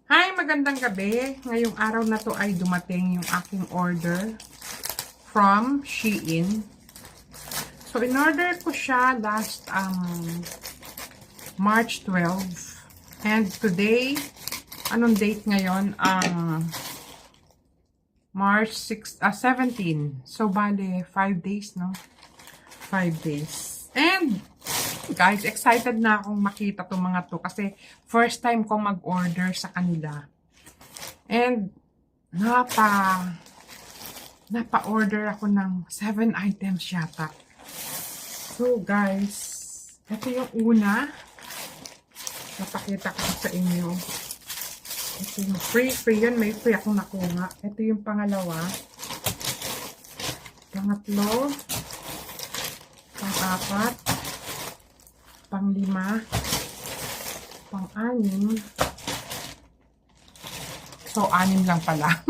Hi, magandang gabi. Ngayong araw na to ay dumating yung aking order from Shein. So, in-order ko siya last March 12. And today, anong date ngayon? March 17. So, bale, 5 days, no? 5 days. And, guys, excited na akong makita itong mga to kasi first time ko mag-order sa kanila. And, napa-order ako ng 7 items yata. So, guys, ito yung una. Napakita ko sa inyo. Ito yung free yun. May free akong nakuha. Ito yung pangalawa. Pangatlo. Pang-apat. Pang-5. Pang-6. So, 6 lang pala.